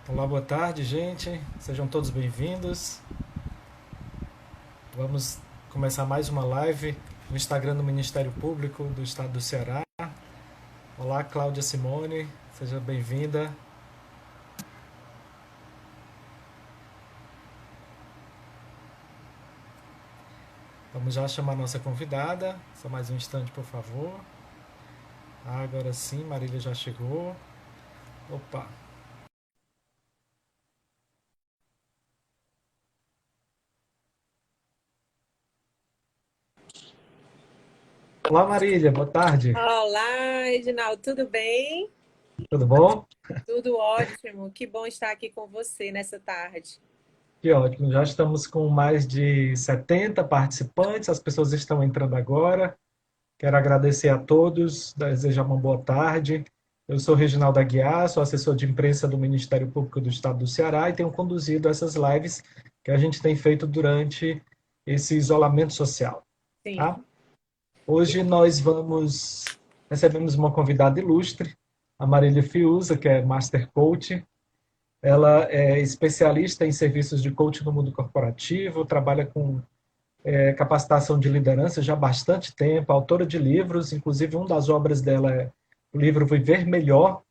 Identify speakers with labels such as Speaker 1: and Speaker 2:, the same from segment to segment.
Speaker 1: Olá, boa tarde, gente. Sejam todos bem-vindos. Vamos começar mais uma live no Instagram do Ministério Público do Estado do Ceará. Olá, Cláudia Simone, seja bem-vinda. Vamos já chamar a nossa convidada. Só mais um instante, por favor. Agora sim, Marília já chegou. Opa! Olá, Marília, boa tarde.
Speaker 2: Olá, Edinaldo, tudo bem?
Speaker 1: Tudo bom?
Speaker 2: Tudo ótimo. Que bom estar aqui com você nessa tarde.
Speaker 1: Que ótimo, já estamos com mais de 70 participantes, as pessoas estão entrando agora. Quero agradecer a todos, desejar uma boa tarde. Eu sou Reginaldo Aguiar, sou assessor de imprensa do Ministério Público do Estado do Ceará e tenho conduzido essas lives que a gente tem feito durante esse isolamento social.
Speaker 2: Sim.
Speaker 1: Tá? Hoje recebemos uma convidada ilustre, a Marília Fiuza, que é Master Coach. Ela é especialista em serviços de coaching no mundo corporativo, trabalha com capacitação de liderança já há bastante tempo, autora de livros, inclusive uma das obras dela é o livro Viver Melhor,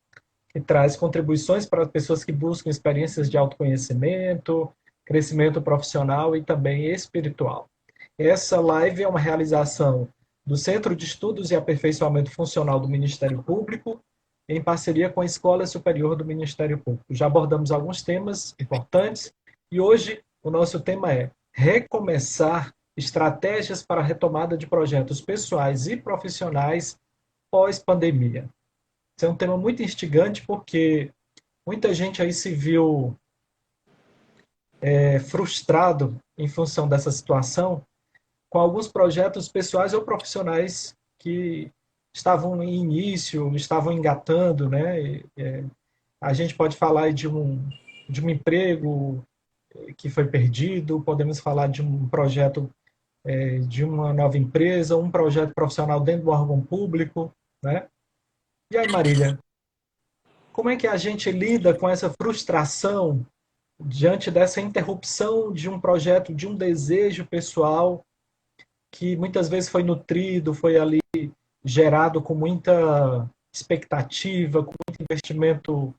Speaker 1: que traz contribuições para pessoas que buscam experiências de autoconhecimento, crescimento profissional e também espiritual. Essa live é uma realização do Centro de Estudos e Aperfeiçoamento Funcional do Ministério Público, em parceria com a Escola Superior do Ministério Público. Já abordamos alguns temas importantes e hoje o nosso tema é recomeçar estratégias para a retomada de projetos pessoais e profissionais pós-pandemia. Esse é um tema muito instigante porque muita gente aí se viu frustrado em função dessa situação com alguns projetos pessoais ou profissionais que estavam em início, estavam engatando, né? A gente pode falar de um emprego que foi perdido, podemos falar de um projeto de uma nova empresa, um projeto profissional dentro do órgão público, né? E aí, Marília, como é que a gente lida com essa frustração diante dessa interrupção de um projeto, de um desejo pessoal que muitas vezes foi nutrido, foi ali gerado com muita expectativa, com muito investimento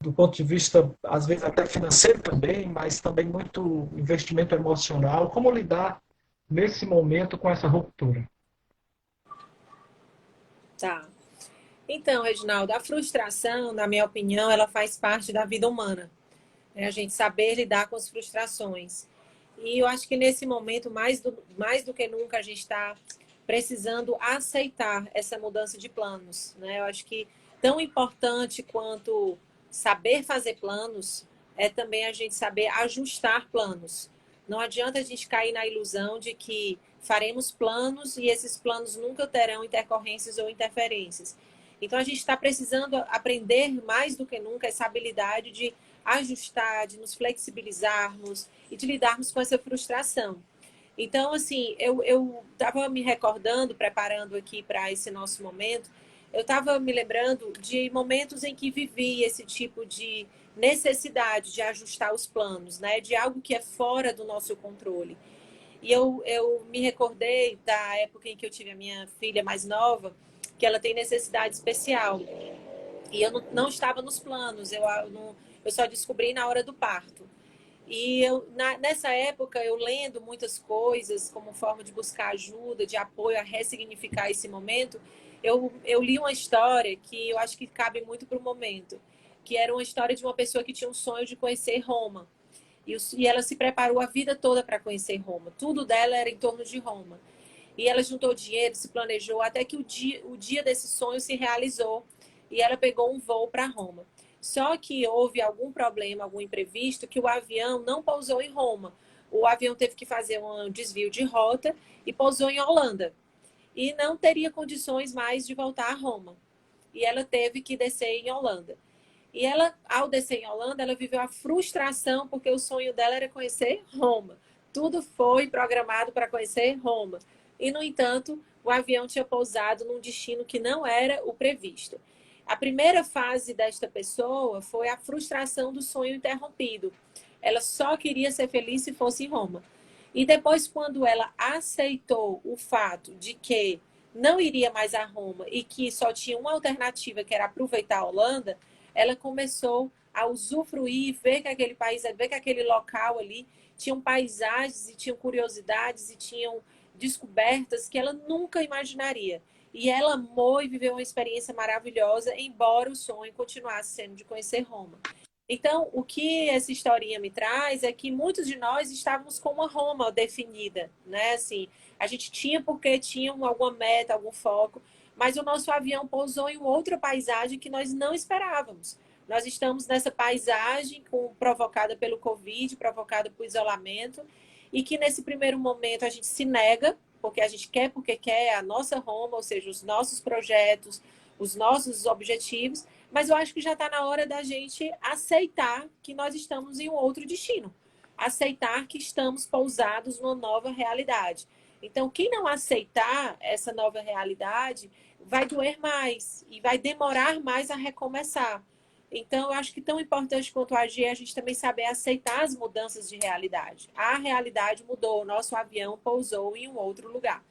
Speaker 1: do ponto de vista, às vezes até financeiro também, mas também muito investimento emocional. Como lidar nesse momento com essa ruptura?
Speaker 2: Tá. Então, Reginaldo, a frustração, na minha opinião, ela faz parte da vida humana. É a gente saber lidar com as frustrações. E eu acho que nesse momento, mais do que nunca, a gente está precisando aceitar essa mudança de planos, né? Eu acho que tão importante quanto saber fazer planos é também a gente saber ajustar planos. Não adianta a gente cair na ilusão de que faremos planos e esses planos nunca terão intercorrências ou interferências. Então a gente está precisando aprender mais do que nunca essa habilidade de ajustar, de nos flexibilizarmos e de lidarmos com essa frustração. Então, assim, eu estava me recordando, preparando aqui para esse nosso momento, eu estava me lembrando de momentos em que vivi esse tipo de necessidade de ajustar os planos, né? De algo que é fora do nosso controle. E eu me recordei da época em que eu tive a minha filha mais nova, que ela tem necessidade especial. E eu não estava nos planos, eu só descobri na hora do parto. E nessa época, eu lendo muitas coisas como forma de buscar ajuda, de apoio a ressignificar esse momento, eu li uma história que eu acho que cabe muito para o momento, que era uma história de uma pessoa que tinha um sonho de conhecer Roma. E ela se preparou a vida toda para conhecer Roma. Tudo dela era em torno de Roma. E ela juntou dinheiro, se planejou, até que o dia desse sonho se realizou. E ela pegou um voo para Roma. Só que houve algum problema, algum imprevisto, que o avião não pousou em Roma. O avião teve que fazer um desvio de rota e pousou em Holanda. E não teria condições mais de voltar a Roma. E ela teve que descer em Holanda. E ela, ao descer em Holanda, ela viveu a frustração porque o sonho dela era conhecer Roma. Tudo foi programado para conhecer Roma. E, no entanto, o avião tinha pousado num destino que não era o previsto. A primeira fase desta pessoa foi a frustração do sonho interrompido. Ela só queria ser feliz se fosse em Roma. E depois, quando ela aceitou o fato de que não iria mais a Roma e que só tinha uma alternativa, que era aproveitar a Holanda, ela começou a usufruir, ver que aquele país, ver que aquele local ali tinham paisagens e tinham curiosidades e tinham descobertas que ela nunca imaginaria. E ela amou e viveu uma experiência maravilhosa, embora o sonho continuasse sendo de conhecer Roma. Então, o que essa historinha me traz é que muitos de nós estávamos com uma Roma definida, né? Assim, a gente tinha porque tinha alguma meta, algum foco, mas o nosso avião pousou em outra paisagem que nós não esperávamos. Nós estamos nessa paisagem provocada pelo Covid, provocada por isolamento, e que nesse primeiro momento a gente se nega, porque a gente quer porque quer a nossa Roma, ou seja, os nossos projetos, os nossos objetivos, mas eu acho que já está na hora da gente aceitar que nós estamos em um outro destino. Aceitar que estamos pousados numa nova realidade. Então, quem não aceitar essa nova realidade vai doer mais e vai demorar mais a recomeçar. Então, eu acho que tão importante quanto agir é a gente também saber aceitar as mudanças de realidade. A realidade mudou, o nosso avião pousou em um outro lugar.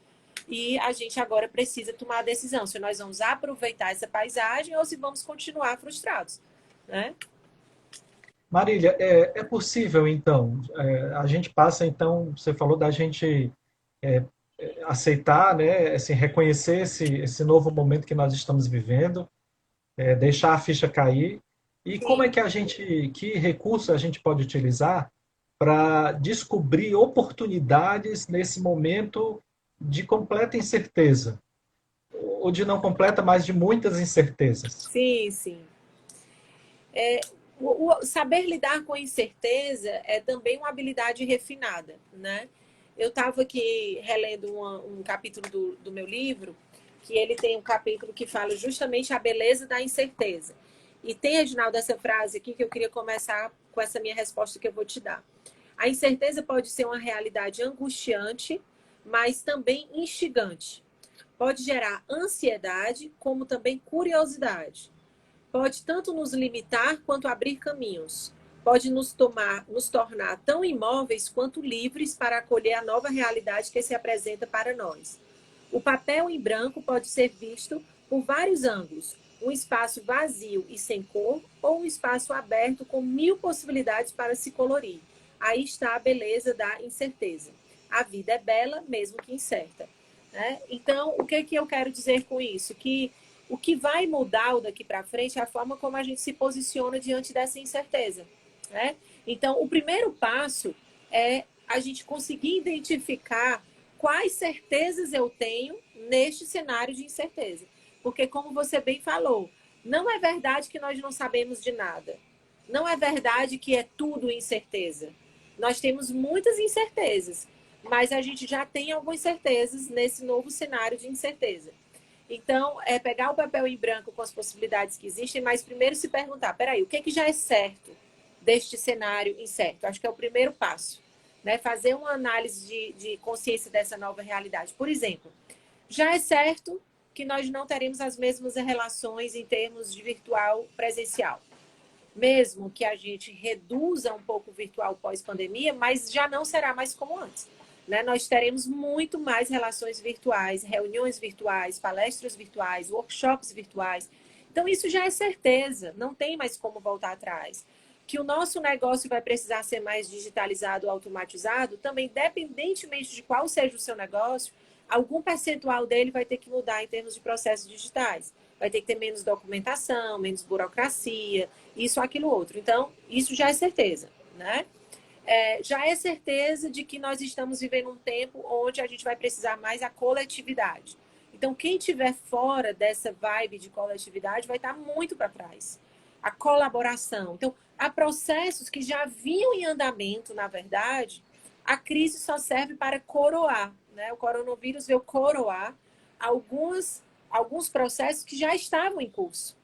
Speaker 2: E a gente agora precisa tomar a decisão se nós vamos aproveitar essa paisagem ou se vamos continuar frustrados, né?
Speaker 1: Marília, é possível, então, a gente passa, então, você falou da gente é, aceitar, né, assim, reconhecer esse novo momento que nós estamos vivendo, deixar a ficha cair, e como é
Speaker 2: Sim.
Speaker 1: que que recurso a gente pode utilizar para descobrir oportunidades nesse momento de completa incerteza, ou de não completa, mas de muitas incertezas?
Speaker 2: Sim, sim. O saber lidar com a incerteza é também uma habilidade refinada, né? Eu estava aqui relendo um capítulo do meu livro, que ele tem um capítulo que fala justamente a beleza da incerteza. E tem, Edinaldo, essa frase aqui que eu queria começar com essa minha resposta que eu vou te dar. A incerteza pode ser uma realidade angustiante, mas também instigante. Pode gerar ansiedade, como também curiosidade. Pode tanto nos limitar quanto abrir caminhos. Pode nos tornar tão imóveis quanto livres para acolher a nova realidade que se apresenta para nós. O papel em branco pode ser visto por vários ângulos. Um espaço vazio e sem cor, ou um espaço aberto com mil possibilidades para se colorir. Aí está a beleza da incerteza. A vida é bela, mesmo que incerta. Né? Então, o que eu quero dizer com isso? Que o que vai mudar daqui para frente é a forma como a gente se posiciona diante dessa incerteza. Né? Então, o primeiro passo é a gente conseguir identificar quais certezas eu tenho neste cenário de incerteza. Porque, como você bem falou, não é verdade que nós não sabemos de nada. Não é verdade que é tudo incerteza. Nós temos muitas incertezas, mas a gente já tem algumas certezas nesse novo cenário de incerteza. Então, é pegar o papel em branco com as possibilidades que existem, mas primeiro se perguntar, peraí, o que já é certo deste cenário incerto? Acho que é o primeiro passo. Né? Fazer uma análise de consciência dessa nova realidade. Por exemplo, já é certo que nós não teremos as mesmas relações em termos de virtual presencial. Mesmo que a gente reduza um pouco o virtual pós-pandemia, mas já não será mais como antes. Né? Nós teremos muito mais relações virtuais, reuniões virtuais, palestras virtuais, workshops virtuais. Então, isso já é certeza, não tem mais como voltar atrás. Que o nosso negócio vai precisar ser mais digitalizado, automatizado, também, independentemente de qual seja o seu negócio, algum percentual dele vai ter que mudar em termos de processos digitais. Vai ter que ter menos documentação, menos burocracia, isso, aquilo, outro. Então, isso já é certeza, né? Já é certeza de que nós estamos vivendo um tempo onde a gente vai precisar mais a coletividade. Então, quem estiver fora dessa vibe de coletividade vai estar muito para trás. A colaboração. Então, há processos que já vinham em andamento, na verdade, a crise só serve para coroar. Né? O coronavírus veio coroar alguns processos que já estavam em curso.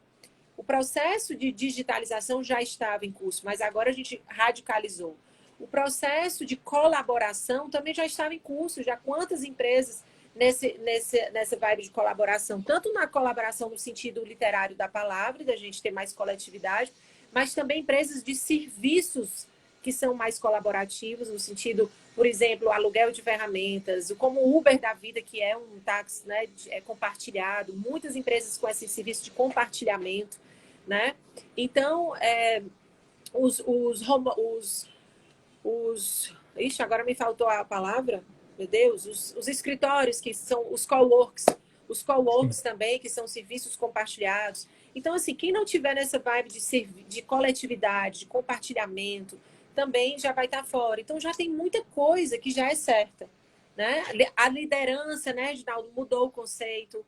Speaker 2: O processo de digitalização já estava em curso, mas agora a gente radicalizou. O processo de colaboração também já estava em curso, já quantas empresas nessa vibe de colaboração, tanto na colaboração no sentido literário da palavra, da gente ter mais coletividade, mas também empresas de serviços que são mais colaborativos, no sentido, por exemplo, aluguel de ferramentas, como o Uber da vida, que é um táxi, né, compartilhado, muitas empresas com esse serviço de compartilhamento, né? Então, ixi, agora me faltou a palavra, meu Deus, os escritórios que são os coworks também, que são serviços compartilhados. Então, assim, quem não tiver nessa vibe de coletividade, de compartilhamento, também já vai estar fora. Então, já tem muita coisa que já é certa, né? A liderança, né, Reginaldo, mudou o conceito.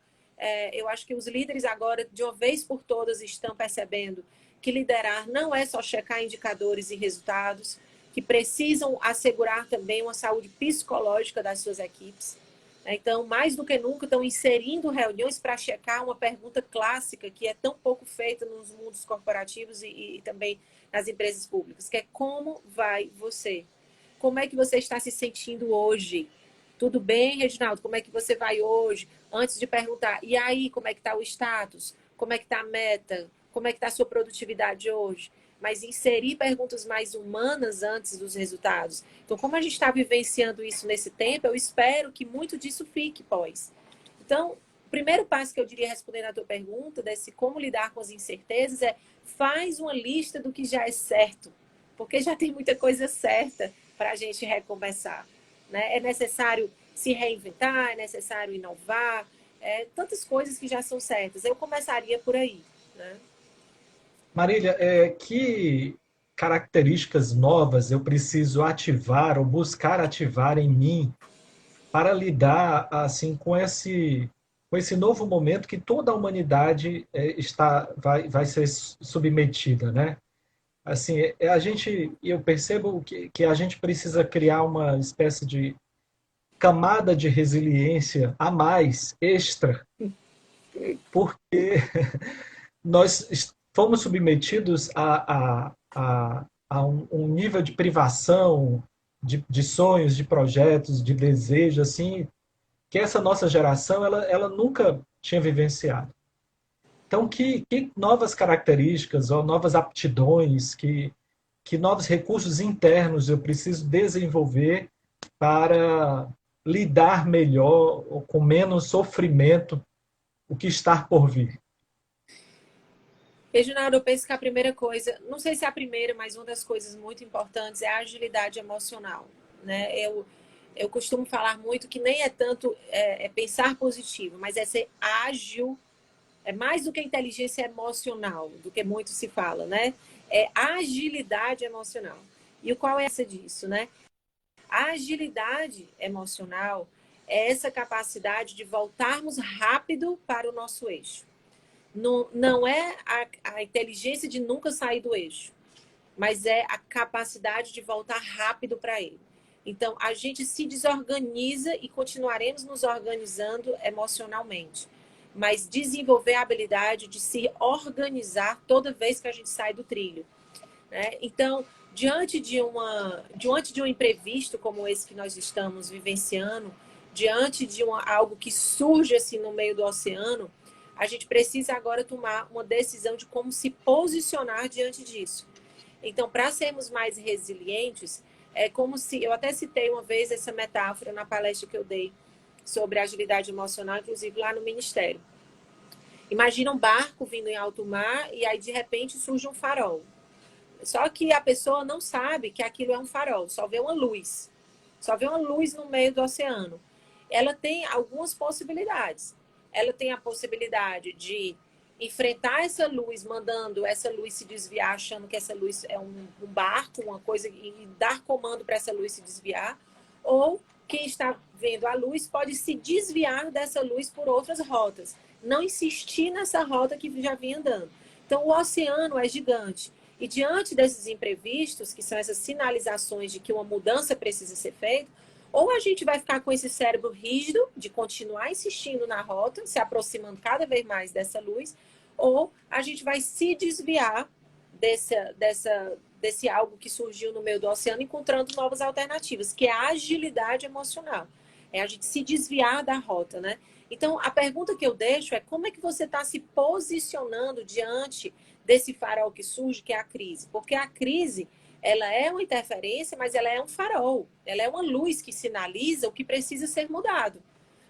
Speaker 2: Eu acho que os líderes agora, de uma vez por todas, estão percebendo que liderar não é só checar indicadores e resultados, que precisam assegurar também uma saúde psicológica das suas equipes. Então, mais do que nunca, estão inserindo reuniões para checar uma pergunta clássica que é tão pouco feita nos mundos corporativos e também nas empresas públicas, que é: como vai você? Como é que você está se sentindo hoje? Tudo bem, Reginaldo? Como é que você vai hoje? Antes de perguntar, e aí, como é que está o status? Como é que está a meta? Como é que está a sua produtividade hoje? Mas inserir perguntas mais humanas antes dos resultados. Então, como a gente está vivenciando isso nesse tempo, eu espero que muito disso fique pós. Então, o primeiro passo que eu diria, respondendo à tua pergunta, desse como lidar com as incertezas, faz uma lista do que já é certo, porque já tem muita coisa certa para a gente recomeçar, né? É necessário se reinventar, é necessário inovar, tantas coisas que já são certas. Eu começaria por aí, né?
Speaker 1: Marília, que características novas eu preciso ativar ou buscar ativar em mim para lidar assim com esse novo momento que toda a humanidade vai ser submetida, né? Assim, eu percebo que a gente precisa criar uma espécie de camada de resiliência a mais, extra, porque nós fomos submetidos a um nível de privação, de sonhos, de projetos, de desejos, assim, que essa nossa geração ela nunca tinha vivenciado. Então, que novas características ou novas aptidões, que novos recursos internos eu preciso desenvolver para lidar melhor ou com menos sofrimento o que está por vir?
Speaker 2: Reginaldo, eu penso que a primeira coisa, não sei se é a primeira, mas uma das coisas muito importantes é a agilidade emocional, né? Eu costumo falar muito que nem é tanto pensar positivo, mas é ser ágil, é mais do que inteligência emocional, do que muito se fala, né? É agilidade emocional. E qual é essa disso, né? A agilidade emocional é essa capacidade de voltarmos rápido para o nosso eixo. Não é a inteligência de nunca sair do eixo, mas é a capacidade de voltar rápido para ele. Então, a gente se desorganiza e continuaremos nos organizando emocionalmente, mas desenvolver a habilidade de se organizar toda vez que a gente sai do trilho, né? Então, diante de um imprevisto como esse que nós estamos vivenciando, diante de algo que surge assim no meio do oceano, a gente precisa agora tomar uma decisão de como se posicionar diante disso. Então, para sermos mais resilientes, é como se... Eu até citei uma vez essa metáfora na palestra que eu dei sobre agilidade emocional, inclusive lá no Ministério. Imagina um barco vindo em alto mar e aí, de repente, surge um farol. Só que a pessoa não sabe que aquilo é um farol, só vê uma luz. Só vê uma luz no meio do oceano. Ela tem algumas possibilidades. Ela tem a possibilidade de enfrentar essa luz, mandando essa luz se desviar, achando que essa luz é um barco, uma coisa, e dar comando para essa luz se desviar. Ou quem está vendo a luz pode se desviar dessa luz por outras rotas. Não insistir nessa rota que já vinha andando. Então, o oceano é gigante. E diante desses imprevistos, que são essas sinalizações de que uma mudança precisa ser feita, ou a gente vai ficar com esse cérebro rígido de continuar insistindo na rota, se aproximando cada vez mais dessa luz, ou a gente vai se desviar desse algo que surgiu no meio do oceano, encontrando novas alternativas, que é a agilidade emocional. É a gente se desviar da rota, né? Então, a pergunta que eu deixo é como é que você está se posicionando diante desse farol que surge, que é a crise? Porque a crise, ela é uma interferência, mas ela é um farol. Ela é uma luz que sinaliza o que precisa ser mudado,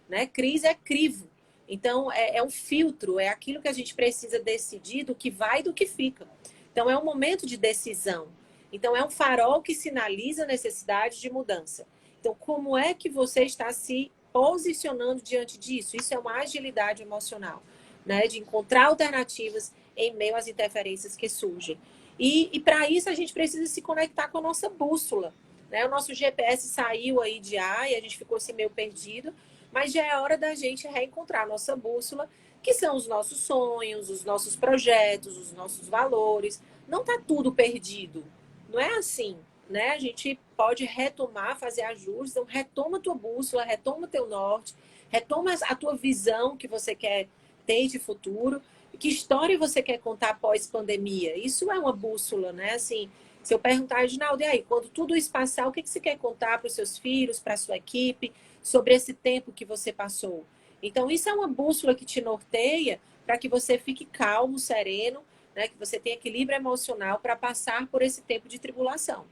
Speaker 2: né? Crise é crivo. Então, é um filtro, é aquilo que a gente precisa decidir do que vai e do que fica. Então, é um momento de decisão. Então, é um farol que sinaliza a necessidade de mudança. Então, como é que você está se posicionando diante disso? Isso é uma agilidade emocional, né? De encontrar alternativas em meio às interferências que surgem. E para isso, a gente precisa se conectar com a nossa bússola, né? O nosso GPS saiu aí de ar e a gente ficou assim meio perdido, mas já é hora da gente reencontrar a nossa bússola, que são os nossos sonhos, os nossos projetos, os nossos valores. Não está tudo perdido. Não é assim, né? A gente pode retomar, fazer ajustes. Então, retoma a tua bússola, retoma o teu norte, retoma a tua visão que você quer ter de futuro. Que história você quer contar pós-pandemia? Isso é uma bússola, né? Assim, se eu perguntar, Reginaldo, e aí, quando tudo isso passar, o que você quer contar para os seus filhos, para a sua equipe, sobre esse tempo que você passou? Então, isso é uma bússola que te norteia para que você fique calmo, sereno, né? Que você tenha equilíbrio emocional para passar por esse tempo de tribulação.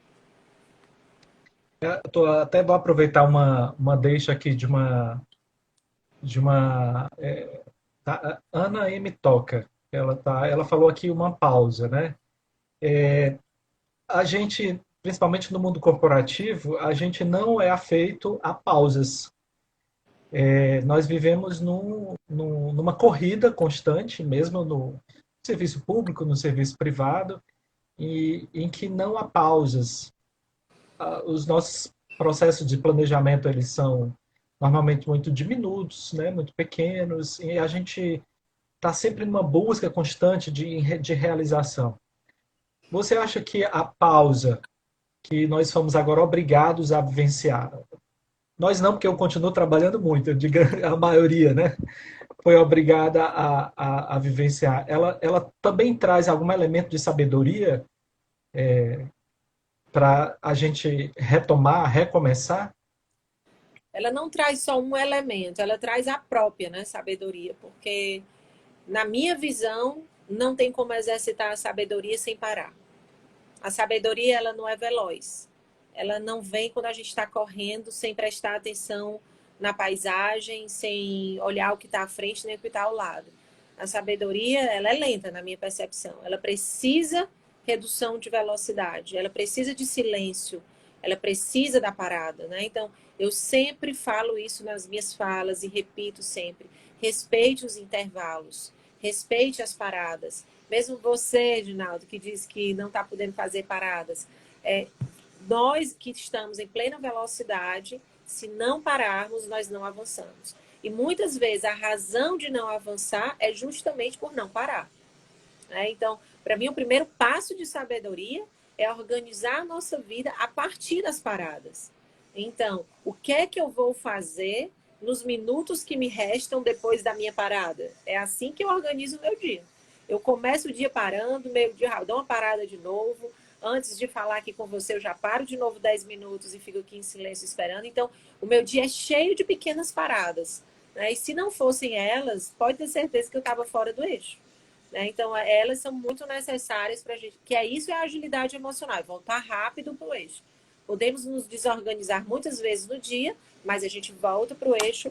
Speaker 1: Até vou aproveitar uma deixa aqui tá, Ana M. Toca. Ela falou aqui uma pausa, né? A gente, principalmente no mundo corporativo, a gente não é afeito a pausas. Nós vivemos numa corrida constante, mesmo no serviço público, no serviço privado, em que não há pausas. Os nossos processos de planejamento eles são normalmente muito diminutos, né, muito pequenos, e a gente está sempre numa busca constante de realização. Você acha que a pausa que nós fomos agora obrigados a vivenciar, nós não, porque eu continuo trabalhando muito, eu digo a maioria, né, foi obrigada a vivenciar, ela também traz algum elemento de sabedoria para a gente retomar, recomeçar?
Speaker 2: Ela não traz só um elemento, ela traz a própria, né, sabedoria, porque na minha visão não tem como exercitar a sabedoria sem parar. A sabedoria ela não é veloz, ela não vem quando a gente está correndo sem prestar atenção na paisagem, sem olhar o que está à frente nem o que está ao lado. A sabedoria ela é lenta na minha percepção, ela precisa redução de velocidade, ela precisa de silêncio, ela precisa da parada, né? Então eu sempre falo isso nas minhas falas e repito sempre: respeite os intervalos, respeite as paradas. Mesmo você, Ginaldo, que diz que não está podendo fazer paradas, nós que estamos em plena velocidade, se não pararmos, nós não avançamos. E muitas vezes a razão de não avançar é justamente por não parar. Então, para mim, o primeiro passo de sabedoria é organizar a nossa vida a partir das paradas. Então, o que é que eu vou fazer nos minutos que me restam depois da minha parada? É assim que eu organizo o meu dia. Eu começo o dia parando, meio-dia eu dou uma parada de novo. Antes de falar aqui com você, eu já paro de novo 10 minutos e fico aqui em silêncio esperando. Então, o meu dia é cheio de pequenas paradas. E se não fossem elas, pode ter certeza que eu estava fora do eixo. Então, elas são muito necessárias para a gente, que isso é a agilidade emocional, voltar rápido para o eixo. Podemos nos desorganizar muitas vezes no dia, mas a gente volta para o eixo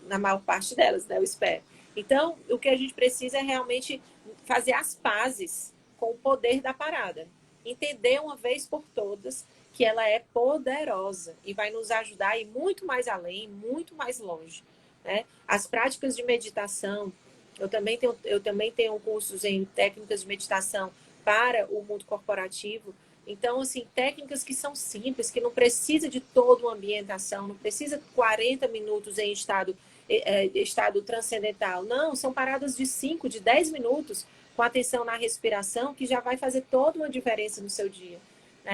Speaker 2: na maior parte delas, né? Eu espero. Então, o que a gente precisa é realmente fazer as pazes com o poder da parada. Entender uma vez por todas que ela é poderosa e vai nos ajudar a ir muito mais além, muito mais longe. Né? As práticas de meditação, eu também tenho cursos em técnicas de meditação para o mundo corporativo. Então, assim, técnicas que são simples, que não precisa de toda uma ambientação, não precisa de 40 minutos em estado transcendental. Não, são paradas de 5, de 10 minutos com atenção na respiração, que já vai fazer toda uma diferença no seu dia.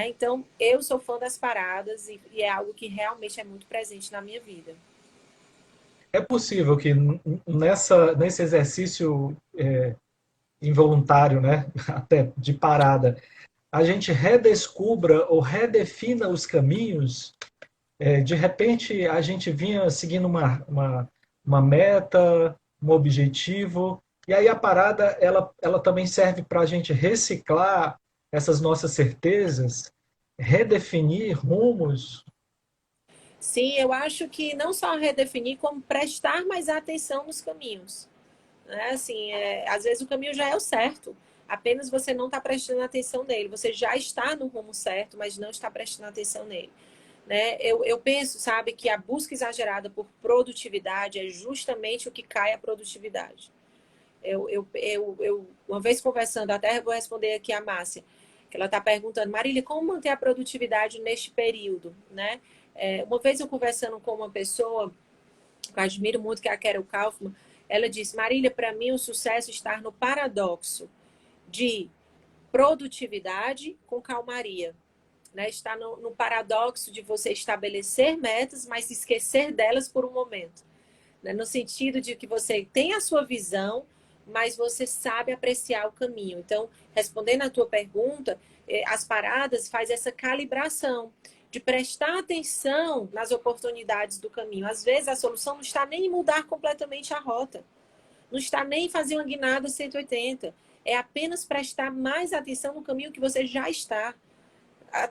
Speaker 2: Então, eu sou fã das paradas e é algo que realmente é muito presente na minha vida.
Speaker 1: É possível que nesse exercício involuntário, né, até de parada, a gente redescubra ou redefina os caminhos De repente, a gente vinha seguindo uma meta, um objetivo, e aí a parada, ela também serve para a gente reciclar essas nossas certezas, redefinir rumos.
Speaker 2: Sim, eu acho que não só redefinir, como prestar mais atenção nos caminhos. Né? Assim, às vezes o caminho já é o certo, apenas você não está prestando atenção nele. Você já está no rumo certo, mas não está prestando atenção nele. Né? Eu penso, sabe, que a busca exagerada por produtividade é justamente o que cai a produtividade. Uma vez conversando, até vou responder aqui a Márcia, que ela está perguntando, Marília, como manter a produtividade neste período? Né? Uma vez eu conversando com uma pessoa, que eu admiro muito, que é a Carol Kaufman, ela disse, Marília, para mim o sucesso está no paradoxo de produtividade com calmaria. Né? Está no paradoxo de você estabelecer metas, mas esquecer delas por um momento. Né? No sentido de que você tem a sua visão, mas você sabe apreciar o caminho. Então, respondendo à tua pergunta, as paradas faz essa calibração de prestar atenção nas oportunidades do caminho. Às vezes, a solução não está nem em mudar completamente a rota, não está nem em fazer uma guinada 180, é apenas prestar mais atenção no caminho que você já está.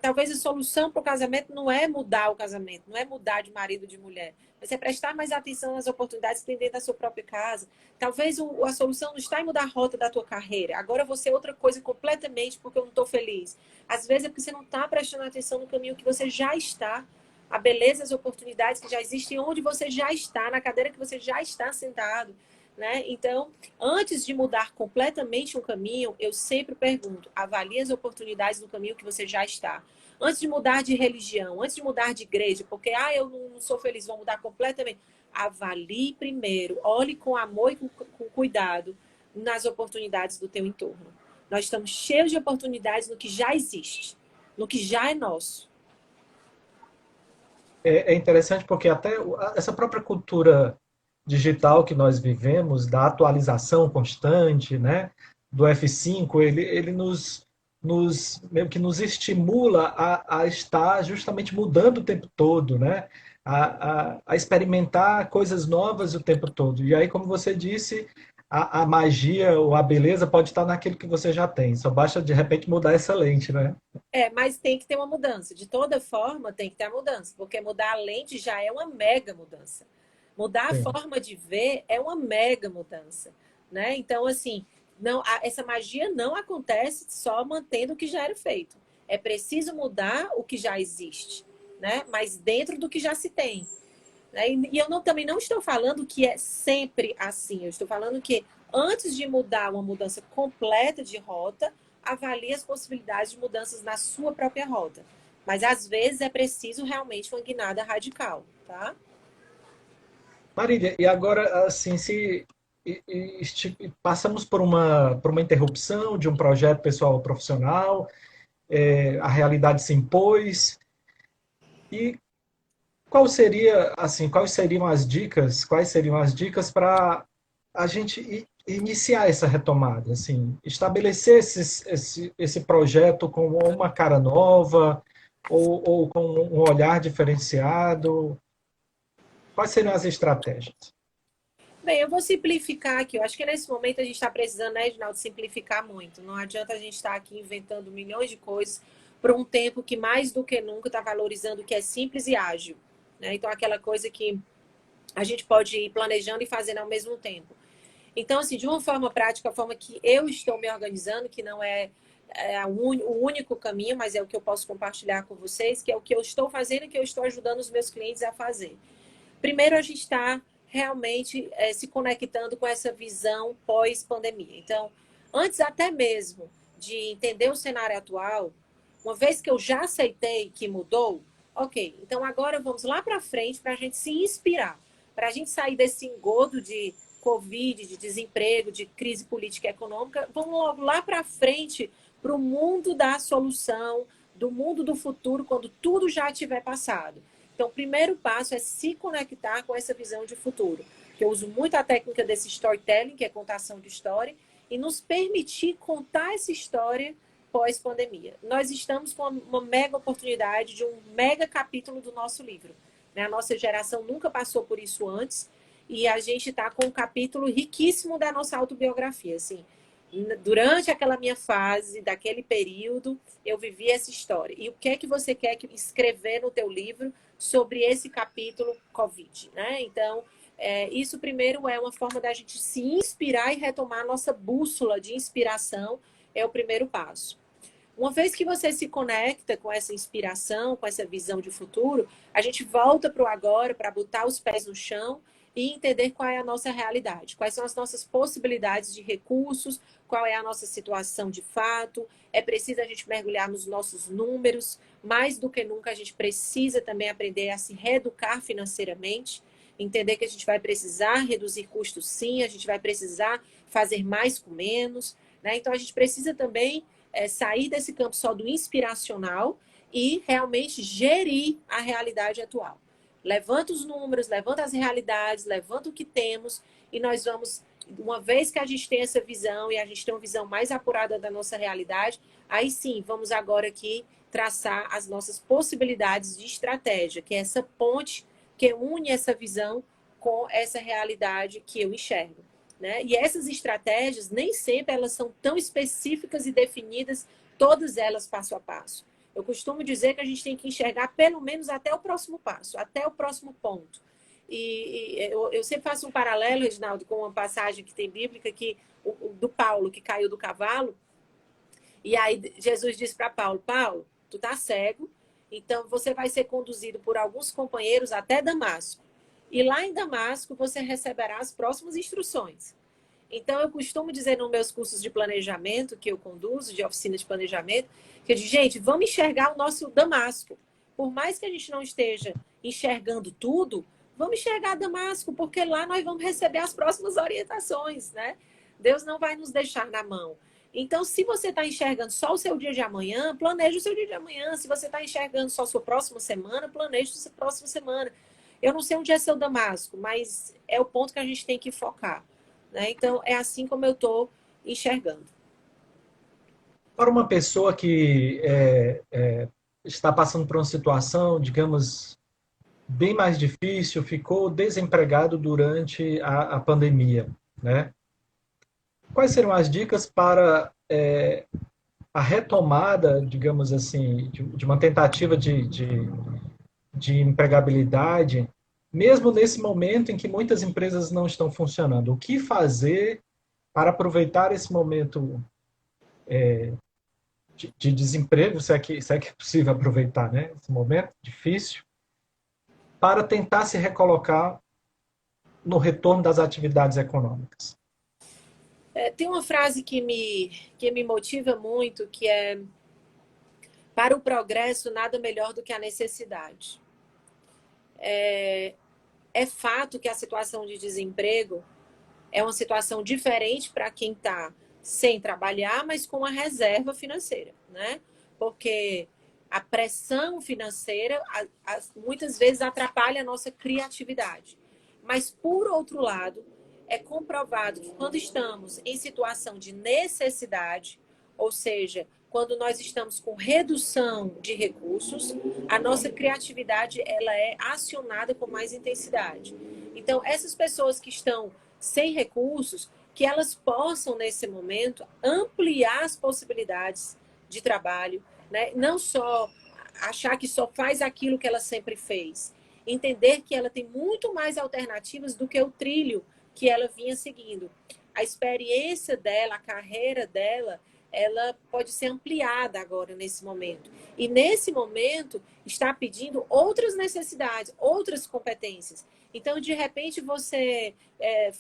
Speaker 2: Talvez a solução para o casamento não é mudar o casamento, não é mudar de marido de mulher, mas é prestar mais atenção nas oportunidades que tem dentro da sua própria casa. Talvez a solução não está em mudar a rota da tua carreira. Agora você é outra coisa completamente porque eu não estou feliz. Às vezes é porque você não está prestando atenção no caminho que você já está. A beleza, as oportunidades que já existem onde você já está, na cadeira que você já está sentado. Né? Então, antes de mudar completamente um caminho, eu sempre pergunto, avalie as oportunidades no caminho que você já está. Antes de mudar de religião, antes de mudar de igreja, porque eu não sou feliz, vou mudar completamente. Avalie primeiro, olhe com amor e com cuidado nas oportunidades do teu entorno. Nós estamos cheios de oportunidades no que já existe, no que já é nosso.
Speaker 1: É interessante porque até essa própria cultura digital que nós vivemos, da atualização constante, né, do F5, ele meio que nos estimula a estar justamente mudando o tempo todo, né, a experimentar coisas novas o tempo todo. E aí, como você disse, a magia ou a beleza pode estar naquilo que você já tem, só basta de repente mudar essa lente, né?
Speaker 2: Mas tem que ter uma mudança. De toda forma, tem que ter a mudança, porque mudar a lente já é uma mega mudança. Mudar a
Speaker 1: Sim.
Speaker 2: forma de ver é uma mega mudança, né? Então, assim, não, essa magia não acontece só mantendo o que já era feito. É preciso mudar o que já existe, né? Mas dentro do que já se tem. Né? E eu também não estou falando que é sempre assim. Eu estou falando que antes de mudar uma mudança completa de rota, avalie as possibilidades de mudanças na sua própria rota. Mas às vezes é preciso realmente uma guinada radical, tá?
Speaker 1: Marília, e agora, assim, se passamos por uma interrupção de um projeto pessoal ou profissional, a realidade se impôs, e quais seriam as dicas para a gente iniciar essa retomada, assim, estabelecer esse projeto com uma cara nova, ou com um olhar diferenciado? Quais seriam as estratégias?
Speaker 2: Bem, eu vou simplificar aqui. Eu acho que nesse momento a gente está precisando, né, Edinaldo, simplificar muito. Não adianta a gente estar aqui inventando milhões de coisas por um tempo que mais do que nunca está valorizando o que é simples e ágil. Né? Então, aquela coisa que a gente pode ir planejando e fazendo ao mesmo tempo. Então, assim, de uma forma prática, a forma que eu estou me organizando, que não o único caminho, mas é o que eu posso compartilhar com vocês, que é o que eu estou fazendo e que eu estou ajudando os meus clientes a fazer. Primeiro, a gente está realmente se conectando com essa visão pós-pandemia. Então, antes até mesmo de entender o cenário atual, uma vez que eu já aceitei que mudou, ok, então agora vamos lá para frente para a gente se inspirar, para a gente sair desse engodo de Covid, de desemprego, de crise política e econômica, vamos logo lá para frente para o mundo da solução, do mundo do futuro, quando tudo já tiver passado. Então, o primeiro passo é se conectar com essa visão de futuro. Que eu uso muito a técnica desse storytelling, que é contação de história, e nos permitir contar essa história pós-pandemia. Nós estamos com uma mega oportunidade de um mega capítulo do nosso livro, né? A nossa geração nunca passou por isso antes e a gente está com um capítulo riquíssimo da nossa autobiografia. Assim, durante aquela minha fase, daquele período, eu vivi essa história. E o que é que você quer escrever no teu livro sobre esse capítulo Covid, né? Então, isso primeiro é uma forma da gente se inspirar e retomar a nossa bússola de inspiração, é o primeiro passo. Uma vez que você se conecta com essa inspiração, com essa visão de futuro, a gente volta para o agora, para botar os pés no chão e entender qual é a nossa realidade, quais são as nossas possibilidades de recursos, qual é a nossa situação de fato. É preciso a gente mergulhar nos nossos números, mais do que nunca a gente precisa também aprender a se reeducar financeiramente, entender que a gente vai precisar reduzir custos sim, a gente vai precisar fazer mais com menos, né? Então a gente precisa também sair desse campo só do inspiracional e realmente gerir a realidade atual. Levanta os números, levanta as realidades, levanta o que temos e nós vamos, uma vez que a gente tem essa visão e a gente tem uma visão mais apurada da nossa realidade, aí sim, vamos agora aqui traçar as nossas possibilidades de estratégia, que é essa ponte que une essa visão com essa realidade que eu enxergo, né? E essas estratégias, nem sempre elas são tão específicas e definidas, todas elas passo a passo. Eu costumo dizer que a gente tem que enxergar pelo menos até o próximo passo, até o próximo ponto. E eu sempre faço um paralelo, Reginaldo, com uma passagem que tem bíblica do Paulo, que caiu do cavalo. E aí Jesus disse para Paulo, Paulo, tu tá cego, então você vai ser conduzido por alguns companheiros até Damasco. E lá em Damasco você receberá as próximas instruções. Então, eu costumo dizer nos meus cursos de planejamento, que eu conduzo, de oficina de planejamento, que eu digo, gente, vamos enxergar o nosso Damasco. Por mais que a gente não esteja enxergando tudo, vamos enxergar Damasco, porque lá nós vamos receber as próximas orientações, né? Deus não vai nos deixar na mão. Então, se você está enxergando só o seu dia de amanhã, planeje o seu dia de amanhã. Se você está enxergando só a sua próxima semana, planeje a sua próxima semana. Eu não sei onde é seu Damasco, mas é o ponto que a gente tem que focar, né? Então, é assim como eu estou enxergando.
Speaker 1: Para uma pessoa que está passando por uma situação, digamos, bem mais difícil, ficou desempregado durante a pandemia, né? Quais seriam as dicas para a retomada, digamos assim, de uma tentativa de empregabilidade, mesmo nesse momento em que muitas empresas não estão funcionando? O que fazer para aproveitar esse momento de desemprego, se é que é possível aproveitar, né, esse momento difícil, para tentar se recolocar no retorno das atividades econômicas?
Speaker 2: Tem uma frase que me motiva muito, que é: para o progresso, nada melhor do que a necessidade. É fato que a situação de desemprego é uma situação diferente para quem está sem trabalhar, mas com uma reserva financeira, né? Porque a pressão financeira muitas vezes atrapalha a nossa criatividade. Mas, por outro lado, é comprovado que quando estamos em situação de necessidade, ou seja, quando nós estamos com redução de recursos, a nossa criatividade ela é acionada com mais intensidade. Então, essas pessoas que estão sem recursos, que elas possam, nesse momento, ampliar as possibilidades de trabalho, né? Não só achar que só faz aquilo que ela sempre fez, entender que ela tem muito mais alternativas do que o trilho que ela vinha seguindo. A experiência dela, a carreira dela, ela pode ser ampliada agora nesse momento. E nesse momento está pedindo outras necessidades, outras competências. Então, de repente, você é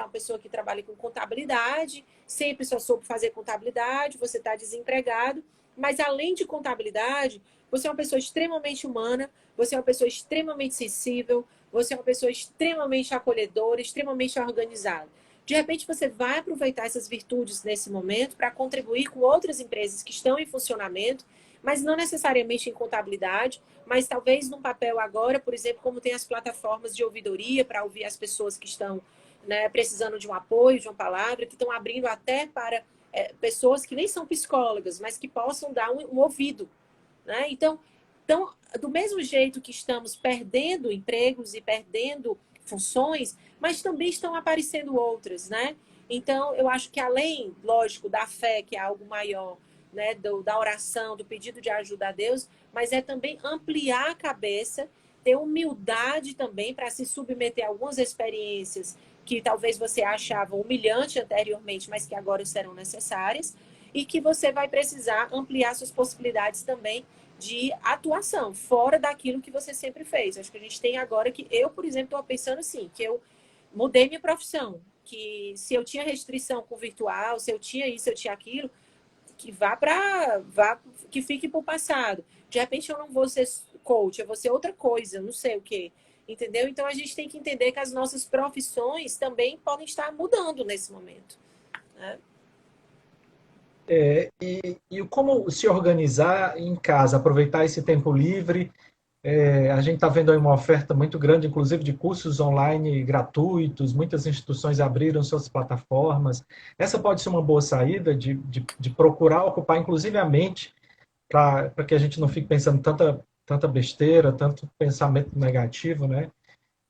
Speaker 2: uma pessoa que trabalha com contabilidade, sempre só soube fazer contabilidade, você está desempregado, mas além de contabilidade, você é uma pessoa extremamente humana, você é uma pessoa extremamente sensível, você é uma pessoa extremamente acolhedora, extremamente organizada. De repente, você vai aproveitar essas virtudes nesse momento para contribuir com outras empresas que estão em funcionamento, mas não necessariamente em contabilidade, mas talvez num papel agora, por exemplo, como tem as plataformas de ouvidoria para ouvir as pessoas que estão, né, precisando de um apoio, de uma palavra, que estão abrindo até para pessoas que nem são psicólogas, mas que possam dar um ouvido, né? Então, do mesmo jeito que estamos perdendo empregos e perdendo funções, mas também estão aparecendo outras, né? Então, eu acho que além, lógico, da fé, que é algo maior, né, da oração, do pedido de ajuda a Deus, mas é também ampliar a cabeça, ter humildade também para se submeter a algumas experiências que talvez você achava humilhante anteriormente, mas que agora serão necessárias, e que você vai precisar ampliar suas possibilidades também de atuação, fora daquilo que você sempre fez. Acho que a gente tem agora que eu, por exemplo, estou pensando assim, que eu mudei minha profissão, que se eu tinha restrição com virtual, se eu tinha isso, eu tinha aquilo, que que fique para o passado. De repente eu não vou ser coach, eu vou ser outra coisa, não sei o quê. Entendeu? Então a gente tem que entender que as nossas profissões também podem estar mudando nesse momento, né?
Speaker 1: E como se organizar em casa, aproveitar esse tempo livre. A gente está vendo aí uma oferta muito grande, inclusive de cursos online gratuitos, muitas instituições abriram suas plataformas. Essa pode ser uma boa saída de procurar ocupar, inclusive, a mente, para que a gente não fique pensando tanta besteira, tanto pensamento negativo, né?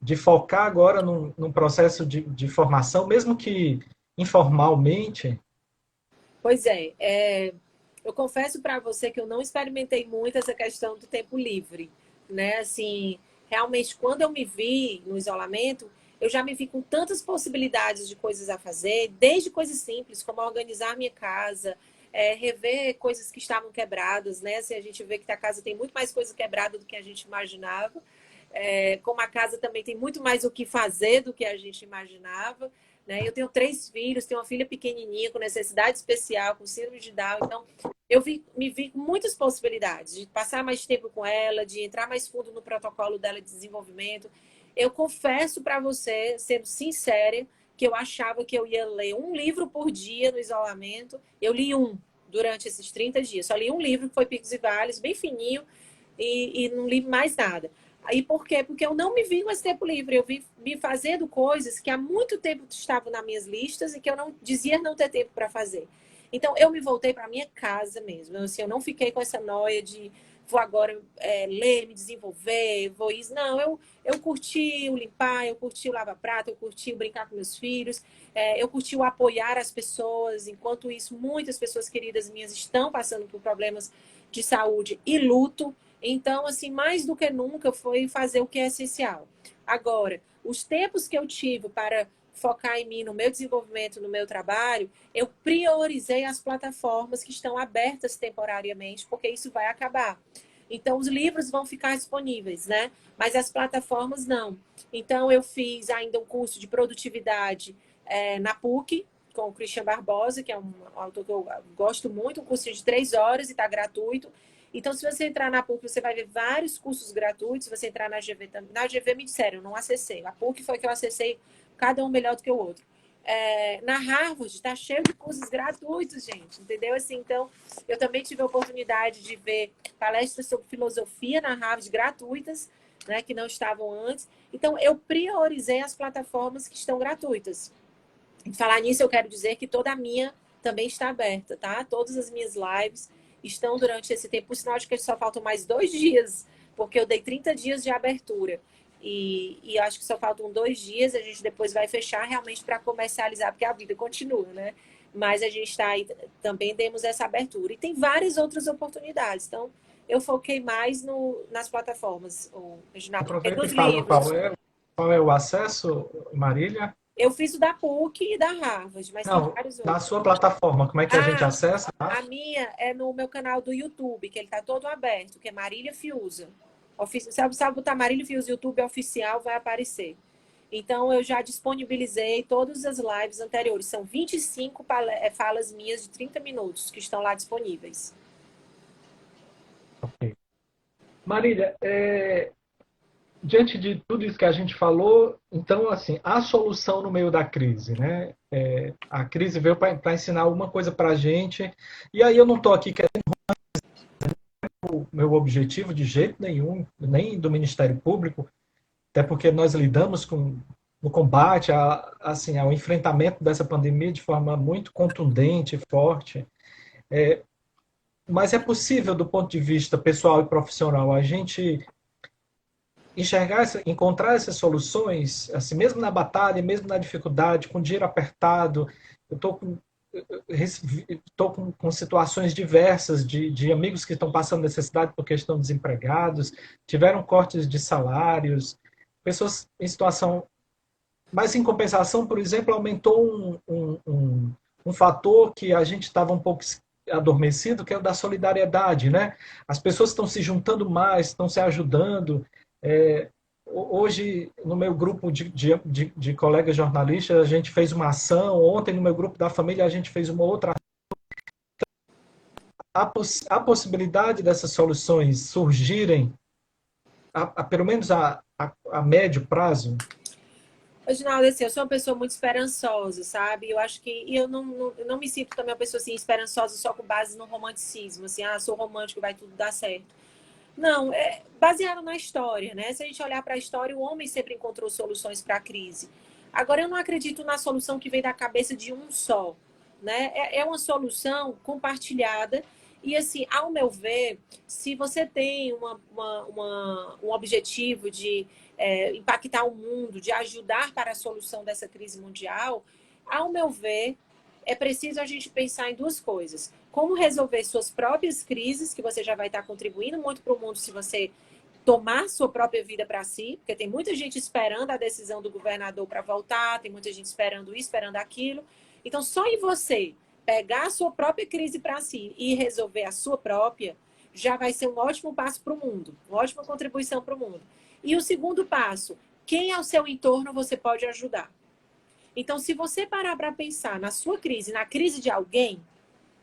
Speaker 1: De focar agora num processo de formação, mesmo que informalmente.
Speaker 2: Pois eu confesso para você que eu não experimentei muito essa questão do tempo livre, né? Assim, realmente, quando eu me vi no isolamento, eu já me vi com tantas possibilidades de coisas a fazer, desde coisas simples, como organizar minha casa, rever coisas que estavam quebradas, né? Assim, a gente vê que a casa tem muito mais coisa quebrada do que a gente imaginava. Como a casa também tem muito mais o que fazer do que a gente imaginava. Né? Eu tenho 3 filhos, tenho uma filha pequenininha com necessidade especial, com síndrome de Down. Então, me vi com muitas possibilidades de passar mais tempo com ela, de entrar mais fundo no protocolo dela de desenvolvimento. Eu confesso para você, sendo sincera, que eu achava que eu ia ler um livro por dia no isolamento. Eu li um durante esses 30 dias. Só li um livro, que foi Picos e Vales, bem fininho, e não li mais nada. Aí por quê? Porque eu não me vi com esse tempo livre. Eu vi me fazendo coisas que há muito tempo estavam nas minhas listas e que eu não dizia não ter tempo para fazer. Então eu me voltei para minha casa mesmo. Assim, eu não fiquei com essa noia de vou agora ler, me desenvolver, vou isso. Não, eu curti o limpar, eu curti o lava-prato, eu curti o brincar com meus filhos, eu curti o apoiar as pessoas. Enquanto isso, muitas pessoas queridas minhas estão passando por problemas de saúde e luto. Então, assim, mais do que nunca foi fazer o que é essencial. Agora, os tempos que eu tive para focar em mim, no meu desenvolvimento, no meu trabalho, eu priorizei as plataformas que estão abertas temporariamente, porque isso vai acabar. Então, os livros vão ficar disponíveis, né? Mas as plataformas não. Então, eu fiz ainda um curso de produtividade na PUC, com o Christian Barbosa, que é um autor que eu gosto muito, um curso de 3 horas e está gratuito. Então, se você entrar na PUC, você vai ver vários cursos gratuitos. Se você entrar na GV também. Na GV, me disseram, eu não acessei. A PUC foi que eu acessei, cada um melhor do que o outro. Na Harvard, está cheio de cursos gratuitos, gente. Entendeu? Assim, então, eu também tive a oportunidade de ver palestras sobre filosofia na Harvard gratuitas, né, que não estavam antes. Então, eu priorizei as plataformas que estão gratuitas. E falar nisso, eu quero dizer que toda a minha também está aberta, tá? Todas as minhas lives estão durante esse tempo. Por sinal de que só faltam mais 2 dias, porque eu dei 30 dias de abertura. E acho que só faltam 2 dias, a gente depois vai fechar realmente para comercializar, porque a vida continua, né? Mas a gente está aí, também demos essa abertura. E tem várias outras oportunidades. Então, eu foquei mais nas plataformas, Reginaldo, porque
Speaker 1: Aproveita e
Speaker 2: nos
Speaker 1: fala
Speaker 2: livros.
Speaker 1: qual é o acesso, Marília.
Speaker 2: Eu fiz o da PUC e da Harvard, mas tem
Speaker 1: Não,
Speaker 2: vários
Speaker 1: na
Speaker 2: outros.
Speaker 1: sua plataforma, como é que a gente
Speaker 2: Ah,
Speaker 1: acessa?
Speaker 2: a minha é no meu canal do YouTube, que ele tá todo aberto, que é Marília Fiuza. Sabe botar Marília Fiuza YouTube oficial, vai aparecer. Então, eu já disponibilizei todas as lives anteriores. São 25 falas minhas de 30 minutos que estão lá disponíveis.
Speaker 1: Marília, diante de tudo isso que a gente falou, então, assim, a solução no meio da crise, né? A crise veio para ensinar alguma coisa para a gente, e aí eu não estou aqui querendo o meu objetivo de jeito nenhum, nem do Ministério Público, até porque nós lidamos com no combate, assim, ao enfrentamento dessa pandemia de forma muito contundente, forte. Mas é possível, do ponto de vista pessoal e profissional, a gente enxergar, encontrar essas soluções, assim, mesmo na batalha, mesmo na dificuldade, com dinheiro apertado. Eu estou com situações diversas de amigos que estão passando necessidade porque estão desempregados, tiveram cortes de salários, pessoas em situação. Mas, em compensação, por exemplo, aumentou um fator que a gente estava um pouco adormecido, que é o da solidariedade, né? As pessoas estão se juntando mais, estão se ajudando. Hoje, no meu grupo de colegas jornalistas, a gente fez uma ação. Ontem, no meu grupo da família, a gente fez uma outra ação. Há possibilidade dessas soluções surgirem, pelo menos a médio prazo?
Speaker 2: Reginaldo, assim, eu sou uma pessoa muito esperançosa, sabe? Eu acho que e eu não me sinto também uma pessoa assim, esperançosa só com base no romanticismo, assim, sou romântico, vai tudo dar certo. Não, é baseado na história, né? Se a gente olhar para a história, o homem sempre encontrou soluções para a crise. Agora, eu não acredito na solução que vem da cabeça de um só, né? É uma solução compartilhada e, assim, ao meu ver, se você tem um objetivo de impactar o mundo, de ajudar para a solução dessa crise mundial, ao meu ver, é preciso a gente pensar em duas coisas. Como resolver suas próprias crises, que você já vai estar contribuindo muito para o mundo se você tomar sua própria vida para si, porque tem muita gente esperando a decisão do governador para voltar, tem muita gente esperando isso, esperando aquilo. Então, só em você pegar a sua própria crise para si e resolver a sua própria, já vai ser um ótimo passo para o mundo, uma ótima contribuição para o mundo. E o segundo passo, quem ao seu entorno você pode ajudar? Então, se você parar para pensar na sua crise, na crise de alguém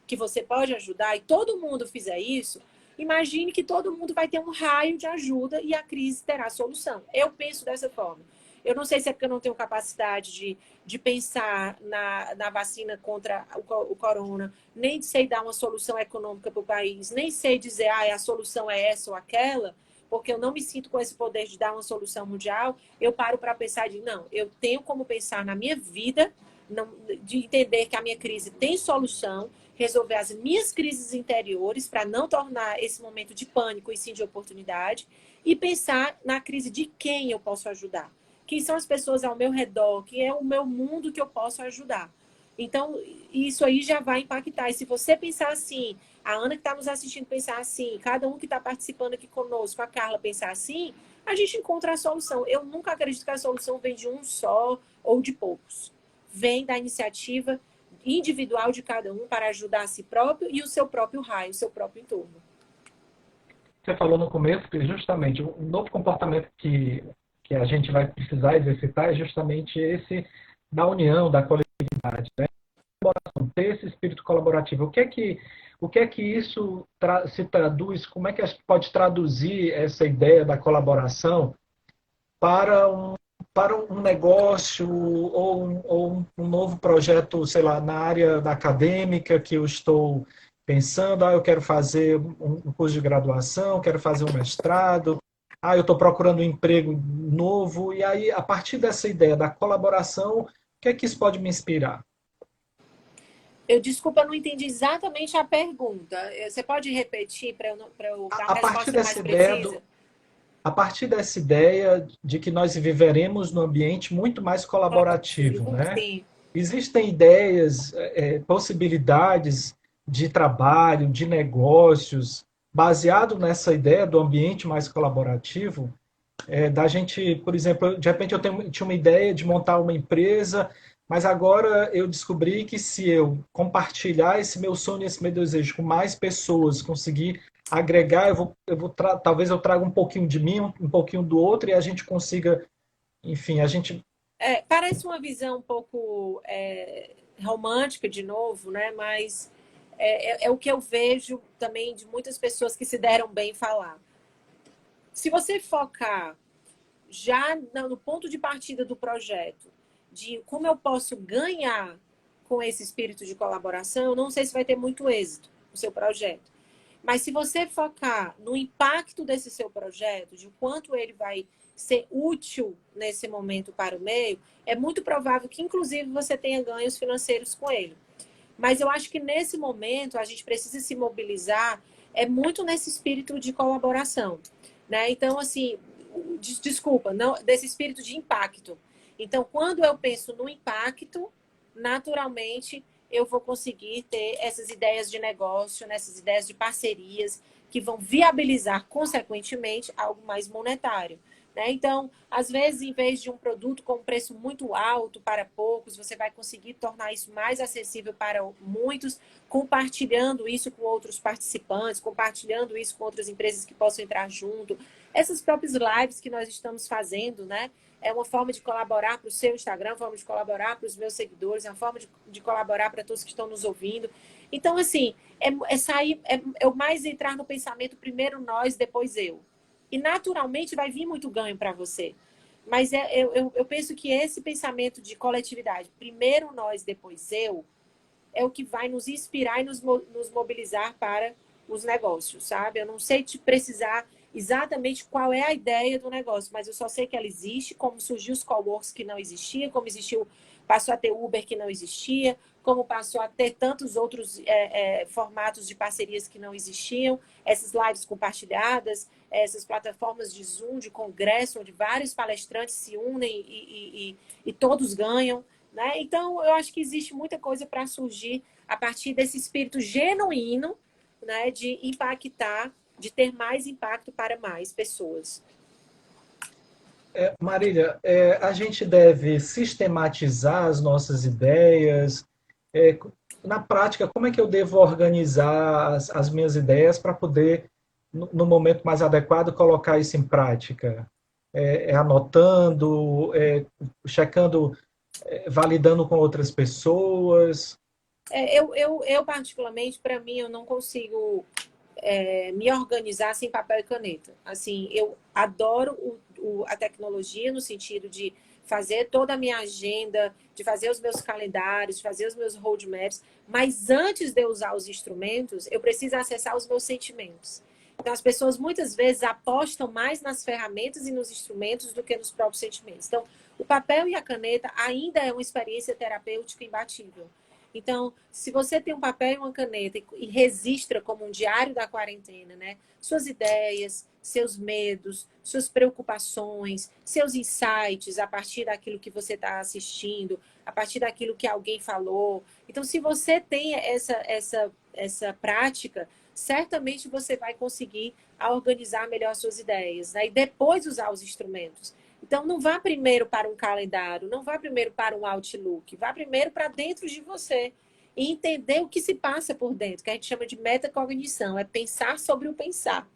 Speaker 2: que você pode ajudar, e todo mundo fizer isso, imagine que todo mundo vai ter um raio de ajuda e a crise terá solução. Eu penso dessa forma. Eu não sei se é porque eu não tenho capacidade de pensar na vacina contra o corona, nem sei dar uma solução econômica para o país, nem sei dizer, a solução é essa ou aquela, porque eu não me sinto com esse poder de dar uma solução mundial. Eu paro para pensar de, não, eu tenho como pensar na minha vida, de entender que a minha crise tem solução, resolver as minhas crises interiores para não tornar esse momento de pânico e sim de oportunidade, e pensar na crise de quem eu posso ajudar. Quem são as pessoas ao meu redor, que é o meu mundo que eu posso ajudar. Então, isso aí já vai impactar. E se você pensar assim, a Ana que está nos assistindo pensar assim, cada um que está participando aqui conosco, a Carla pensar assim, a gente encontra a solução. Eu nunca acredito que a solução vem de um só ou de poucos. Vem da iniciativa individual de cada um para ajudar a si próprio e o seu próprio raio, o seu próprio entorno.
Speaker 1: Você falou no começo que justamente o novo comportamento que a gente vai precisar exercitar é justamente esse da união, da coletividade, né? Ter esse espírito colaborativo. O que é que isso se traduz? Como é que a gente pode traduzir essa ideia da colaboração para um negócio ou um novo projeto, sei lá, na área da acadêmica que eu estou pensando, eu quero fazer um curso de graduação, quero fazer um mestrado, eu estou procurando um emprego novo, e aí, a partir dessa ideia da colaboração, o que é que isso pode me inspirar?
Speaker 2: Desculpa, eu não entendi exatamente a pergunta. Você pode repetir para eu dar
Speaker 1: A
Speaker 2: uma
Speaker 1: partir
Speaker 2: resposta
Speaker 1: dessa
Speaker 2: mais
Speaker 1: ideia
Speaker 2: precisa?
Speaker 1: a partir dessa ideia de que nós viveremos num ambiente muito mais colaborativo, né?
Speaker 2: Sim.
Speaker 1: Existem ideias, possibilidades de trabalho, de negócios, baseado nessa ideia do ambiente mais colaborativo, da gente, por exemplo, de repente tinha uma ideia de montar uma empresa, mas agora eu descobri que se eu compartilhar esse meu sonho, esse meu desejo com mais pessoas, conseguir agregar, talvez eu traga um pouquinho de mim, um pouquinho do outro, e a gente consiga, enfim, a gente.
Speaker 2: Parece uma visão um pouco romântica, de novo, né? Mas é o que eu vejo também de muitas pessoas que se deram bem falar. Se você focar já no ponto de partida do projeto, de como eu posso ganhar com esse espírito de colaboração, eu não sei se vai ter muito êxito no seu projeto. Mas se você focar no impacto desse seu projeto, de quanto ele vai ser útil nesse momento para o meio, é muito provável que, inclusive, você tenha ganhos financeiros com ele. Mas eu acho que nesse momento a gente precisa se mobilizar muito nesse espírito de colaboração, né? Então, assim, desculpa, não, desse espírito de impacto. Então, quando eu penso no impacto, naturalmente eu vou conseguir ter essas ideias de negócio, essas ideias de parcerias que vão viabilizar, consequentemente, algo mais monetário. Né? Então, às vezes, em vez de um produto com um preço muito alto para poucos, você vai conseguir tornar isso mais acessível para muitos, compartilhando isso com outros participantes, compartilhando isso com outras empresas que possam entrar junto. Essas próprias lives que nós estamos fazendo, né? É uma forma de colaborar para o seu Instagram, uma forma de colaborar para os meus seguidores, é uma forma de colaborar para todos que estão nos ouvindo. Então, assim, é o mais entrar no pensamento, primeiro nós, depois eu. E naturalmente vai vir muito ganho para você. Mas eu penso que esse pensamento de coletividade, primeiro nós, depois eu, é o que vai nos inspirar e nos mobilizar para os negócios, sabe? Eu não sei te precisar exatamente qual é a ideia do negócio, mas eu só sei que ela existe, como surgiu os coworks que não existia, como existiu, passou a ter Uber que não existia, como passou a ter tantos outros formatos de parcerias que não existiam, essas lives compartilhadas, essas plataformas de Zoom, de congresso, onde vários palestrantes se unem e todos ganham. Né? Então, eu acho que existe muita coisa para surgir a partir desse espírito genuíno, né, de impactar, de ter mais impacto para mais pessoas.
Speaker 1: Marília, a gente deve sistematizar as nossas ideias. Na prática, como é que eu devo organizar as minhas ideias para poder, no momento mais adequado, colocar isso em prática? Anotando, checando, validando com outras pessoas?
Speaker 2: Eu particularmente, para mim, eu não consigo me organizar sem papel e caneta. Assim, eu adoro a tecnologia no sentido de fazer toda a minha agenda, de fazer os meus calendários, de fazer os meus roadmaps, mas antes de eu usar os instrumentos, eu preciso acessar os meus sentimentos. Então, as pessoas muitas vezes apostam mais nas ferramentas e nos instrumentos do que nos próprios sentimentos. Então, o papel e a caneta ainda é uma experiência terapêutica imbatível. Então, se você tem um papel e uma caneta e registra como um diário da quarentena, né? Suas ideias, seus medos, suas preocupações, seus insights a partir daquilo que você está assistindo, a partir daquilo que alguém falou. Então, se você tem essa prática, certamente você vai conseguir organizar melhor suas ideias, né? E depois usar os instrumentos. Então, não vá primeiro para um calendário, não vá primeiro para um Outlook, vá primeiro para dentro de você e entender o que se passa por dentro, que a gente chama de metacognição, é pensar sobre o pensar.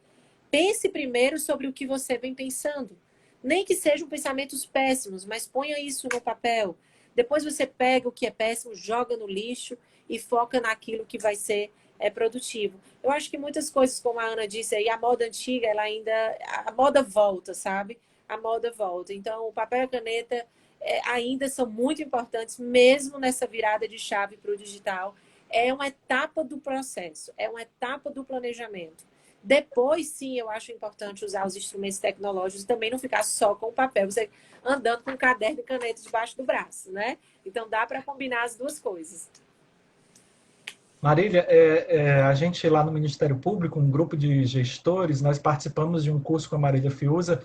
Speaker 2: Pense primeiro sobre o que você vem pensando. Nem que sejam pensamentos péssimos, mas ponha isso no papel. Depois você pega o que é péssimo, joga no lixo e foca naquilo que vai ser produtivo. Eu acho que muitas coisas, como a Ana disse aí, a moda antiga, a moda volta, sabe? A moda volta. Então, o papel e a caneta ainda são muito importantes, mesmo nessa virada de chave para o digital. É uma etapa do processo, é uma etapa do planejamento. Depois, sim, eu acho importante usar os instrumentos tecnológicos e também não ficar só com o papel, você andando com um caderno e caneta debaixo do braço, né? Então, dá para combinar as duas coisas.
Speaker 1: Marília, a gente lá no Ministério Público, um grupo de gestores, nós participamos de um curso com a Marília Fiuza,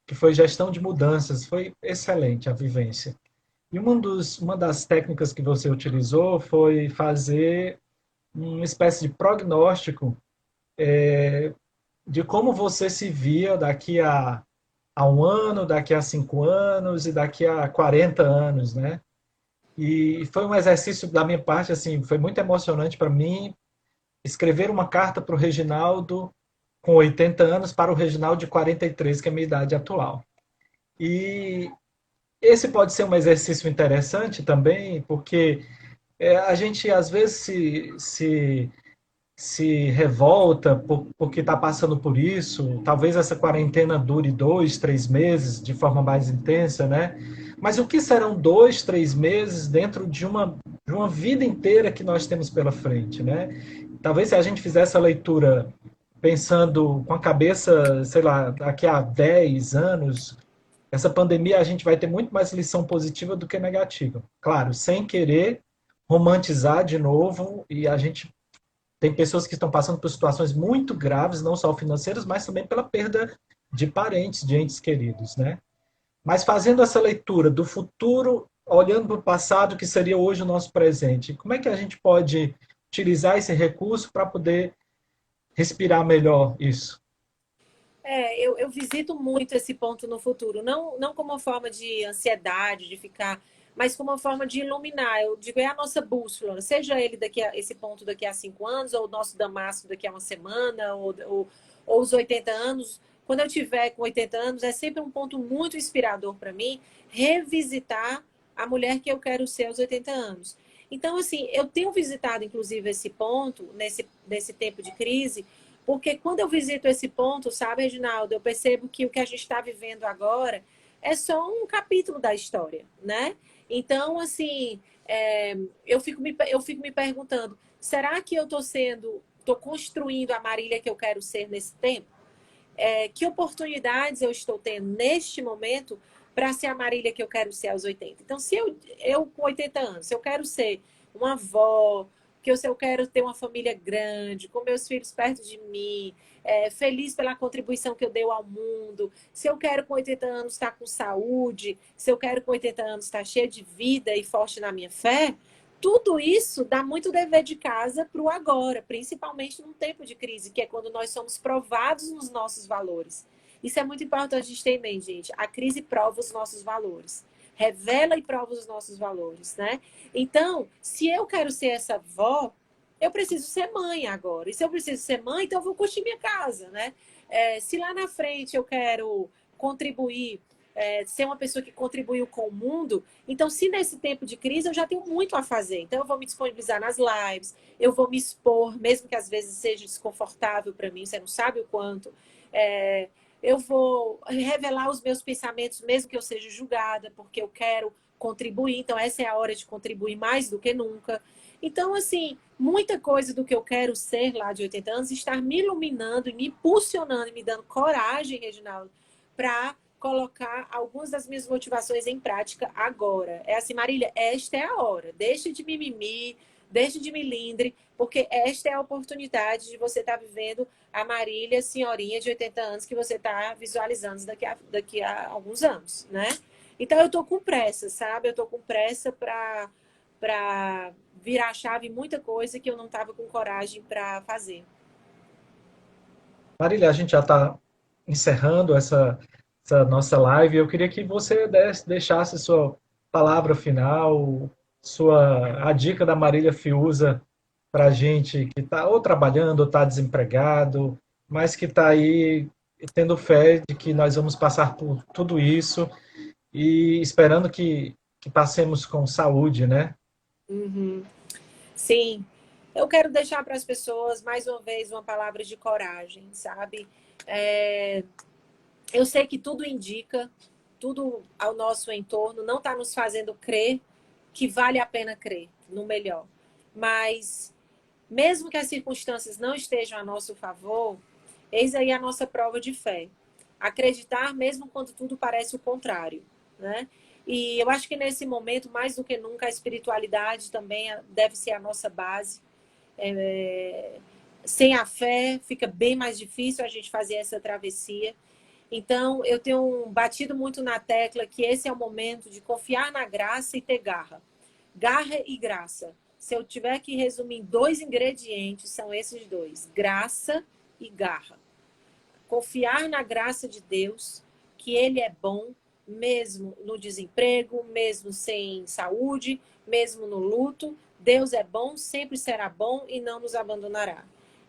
Speaker 1: que foi gestão de mudanças. Foi excelente a vivência. E uma das técnicas que você utilizou foi fazer uma espécie de prognóstico de como você se via daqui a um ano, daqui a 5 anos e daqui a 40 anos, né? E foi um exercício da minha parte, assim, foi muito emocionante para mim escrever uma carta para o Reginaldo com 80 anos para o Reginaldo de 43, que é a minha idade atual. E esse pode ser um exercício interessante também, porque a gente às vezes se revolta porque está passando por isso. Talvez essa quarentena dure 2, 3 meses de forma mais intensa, né? Mas o que serão 2, 3 meses dentro de uma vida inteira que nós temos pela frente, né? Talvez se a gente fizesse a leitura pensando com a cabeça, sei lá, daqui a 10 anos, essa pandemia a gente vai ter muito mais lição positiva do que negativa. Claro, sem querer romantizar de novo, e a gente tem pessoas que estão passando por situações muito graves, não só financeiras, mas também pela perda de parentes, de entes queridos, né? Mas fazendo essa leitura do futuro, olhando para o passado, que seria hoje o nosso presente, como é que a gente pode utilizar esse recurso para poder respirar melhor isso?
Speaker 2: Eu visito muito esse ponto no futuro, não como uma forma de ansiedade, de ficar, mas como uma forma de iluminar. Eu digo, é a nossa bússola, seja ele esse ponto daqui a 5 anos, ou o nosso Damasco daqui a uma semana, ou os 80 anos. Quando eu tiver com 80 anos, é sempre um ponto muito inspirador para mim revisitar a mulher que eu quero ser aos 80 anos. Então, assim, eu tenho visitado, inclusive, esse ponto, nesse tempo de crise, porque quando eu visito esse ponto, sabe, Reginaldo, eu percebo que o que a gente está vivendo agora é só um capítulo da história, né? Então, assim, eu fico me perguntando, será que eu estou construindo a Marília que eu quero ser nesse tempo? Que oportunidades eu estou tendo neste momento para ser a Marília que eu quero ser aos 80? Então, se eu com 80 anos, se eu quero ser uma avó, se eu quero ter uma família grande, com meus filhos perto de mim, feliz pela contribuição que eu dei ao mundo, se eu quero com 80 anos estar com saúde, se eu quero com 80 anos estar cheia de vida e forte na minha fé, tudo isso dá muito dever de casa para o agora, principalmente num tempo de crise, que é quando nós somos provados nos nossos valores. Isso é muito importante a gente ter em mente, gente. A crise prova os nossos valores. Revela e prova os nossos valores, né? Então, se eu quero ser essa avó, eu preciso ser mãe agora. E se eu preciso ser mãe, então eu vou curtir minha casa, né? Se lá na frente eu quero contribuir, ser uma pessoa que contribuiu com o mundo, então se nesse tempo de crise eu já tenho muito a fazer. Então eu vou me disponibilizar nas lives, eu vou me expor, mesmo que às vezes seja desconfortável para mim, você não sabe o quanto. Eu vou revelar os meus pensamentos, mesmo que eu seja julgada, porque eu quero contribuir. Então, essa é a hora de contribuir mais do que nunca. Então, assim, muita coisa do que eu quero ser lá de 80 anos está me iluminando e me impulsionando e me dando coragem, Reginaldo, para colocar algumas das minhas motivações em prática agora. É assim, Marília, esta é a hora. Deixa de mimimi, deixa de milindre, porque esta é a oportunidade de você estar vivendo a Marília, senhorinha de 80 anos, que você está visualizando daqui a alguns anos, né? Então, eu tô com pressa, sabe? Eu tô com pressa para virar a chave em muita coisa que eu não estava com coragem para fazer.
Speaker 1: Marília, a gente já está encerrando essa nossa live. Eu queria que você deixasse sua palavra final, a dica da Marília Fiuza para a gente que está ou trabalhando ou está desempregado, mas que está aí tendo fé de que nós vamos passar por tudo isso e esperando que passemos com saúde, né?
Speaker 2: Uhum. Sim, eu quero deixar para as pessoas, mais uma vez, uma palavra de coragem, sabe? É, eu sei que tudo indica, tudo ao nosso entorno não está nos fazendo crer que vale a pena crer no melhor. Mas, mesmo que as circunstâncias não estejam a nosso favor, eis aí a nossa prova de fé. Acreditar mesmo quando tudo parece o contrário, né? E eu acho que nesse momento, mais do que nunca, a espiritualidade também deve ser a nossa base. É... Sem a fé, fica bem mais difícil a gente fazer essa travessia. Então, eu tenho batido muito na tecla que esse é o momento de confiar na graça e ter garra. Garra e graça. Se eu tiver que resumir em 2 ingredientes, são esses 2: graça e garra. Confiar na graça de Deus, que Ele é bom, mesmo no desemprego, mesmo sem saúde, mesmo no luto. Deus é bom, sempre será bom e não nos abandonará.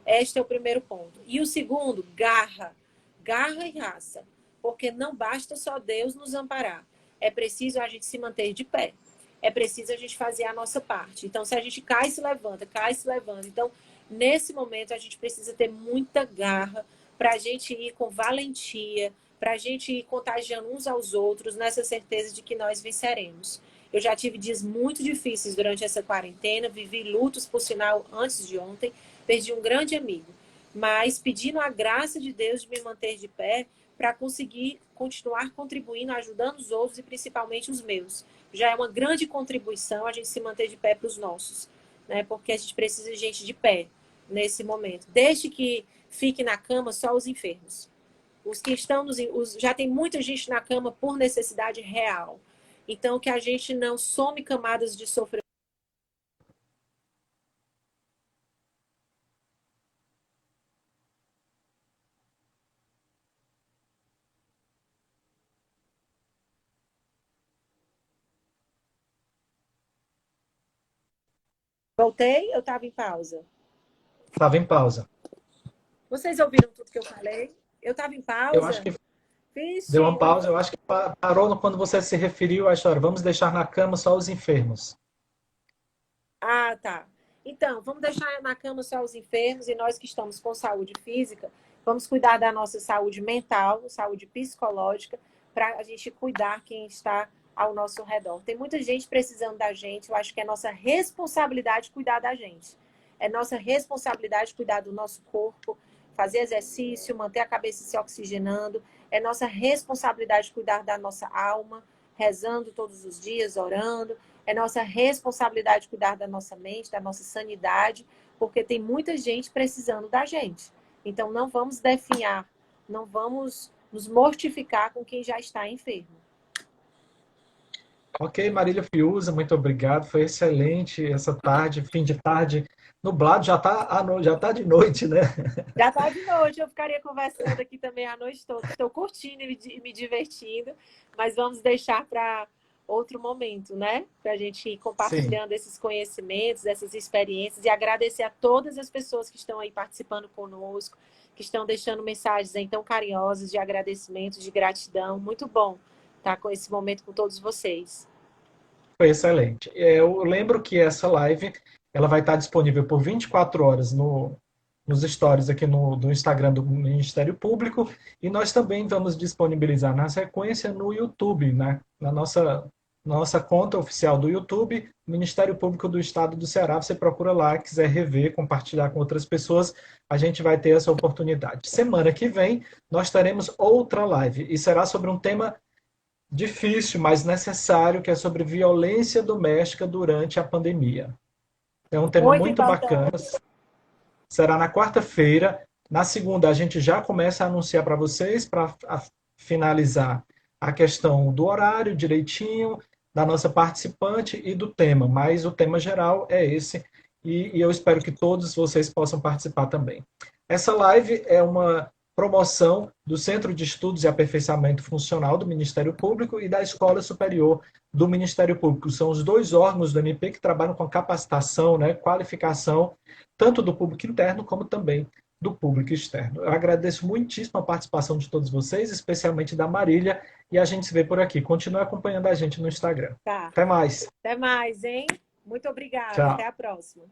Speaker 2: Este é o primeiro ponto. E o segundo, garra. Garra e raça. Porque não basta só Deus nos amparar. É preciso a gente se manter de pé. É preciso a gente fazer a nossa parte. Então, se a gente cai, se levanta, cai, se levanta. Então, nesse momento, a gente precisa ter muita garra para a gente ir com valentia, para a gente ir contagiando uns aos outros, nessa certeza de que nós venceremos. Eu já tive dias muito difíceis durante essa quarentena, vivi lutos, por sinal, antes de ontem, perdi um grande amigo, mas pedindo a graça de Deus de me manter de pé para conseguir continuar contribuindo, ajudando os outros e principalmente os meus. Já é uma grande contribuição a gente se manter de pé para os nossos, né? Porque a gente precisa de gente de pé nesse momento. Desde que fique na cama só os enfermos. Os que estão já tem muita gente na cama por necessidade real. Então, que a gente não some camadas de sofrimento. Voltei, eu estava em pausa.
Speaker 1: Estava em pausa.
Speaker 2: Vocês ouviram tudo que eu falei? Eu estava em
Speaker 1: Eu acho
Speaker 2: pausa?
Speaker 1: que deu
Speaker 2: Vixe,
Speaker 1: uma pausa, eu acho que parou quando você se referiu à história. Vamos deixar na cama só os enfermos.
Speaker 2: Ah, tá. Então, vamos deixar na cama só os enfermos e nós que estamos com saúde física, vamos cuidar da nossa saúde mental, saúde psicológica, para a gente cuidar quem está ao nosso redor. Tem muita gente precisando da gente, eu acho que é nossa responsabilidade cuidar da gente. É nossa responsabilidade cuidar do nosso corpo, fazer exercício, manter a cabeça se oxigenando. É nossa responsabilidade cuidar da nossa alma, rezando todos os dias, orando. É nossa responsabilidade cuidar da nossa mente, da nossa sanidade, porque tem muita gente precisando da gente. Então, não vamos definhar, não vamos nos mortificar com quem já está enfermo.
Speaker 1: Ok, Marília Fiuza, muito obrigado. Foi excelente essa tarde, fim de tarde. Nublado, já tá de noite, né?
Speaker 2: Já está de noite, eu ficaria conversando aqui também a noite toda. Estou curtindo e me divertindo, mas vamos deixar para outro momento, né? Para a gente ir
Speaker 1: Sim.
Speaker 2: compartilhando esses conhecimentos, essas experiências e agradecer a todas as pessoas que estão aí participando conosco, que estão deixando mensagens aí tão carinhosas de agradecimento, de gratidão. Muito bom estar com esse momento com todos vocês.
Speaker 1: Foi excelente. Eu lembro que essa live ela vai estar disponível por 24 horas nos stories aqui no Instagram do Ministério Público e nós também vamos disponibilizar na sequência no YouTube, né? Na nossa conta oficial do YouTube, Ministério Público do Estado do Ceará. Você procura lá, quiser rever, compartilhar com outras pessoas, a gente vai ter essa oportunidade. Semana que vem nós teremos outra live e será sobre um tema difícil, mas necessário, que é sobre violência doméstica durante a pandemia. É um tema
Speaker 2: Muito
Speaker 1: muito bacana.
Speaker 2: importante.
Speaker 1: Será na quarta-feira. Na segunda, a gente já começa a anunciar para vocês, para finalizar a questão do horário direitinho, da nossa participante e do tema. Mas o tema geral é esse. E eu espero que todos vocês possam participar também. Essa live é uma promoção do Centro de Estudos e Aperfeiçoamento Funcional do Ministério Público e da Escola Superior do Ministério Público. São os dois órgãos do MP que trabalham com capacitação, né, qualificação, tanto do público interno como também do público externo. Eu agradeço muitíssimo a participação de todos vocês, especialmente da Marília, e a gente se vê por aqui. Continue acompanhando a gente no Instagram.
Speaker 2: Tá.
Speaker 1: Até mais.
Speaker 2: Até mais, hein? Muito obrigada. Até
Speaker 1: Tchau.
Speaker 2: a próxima.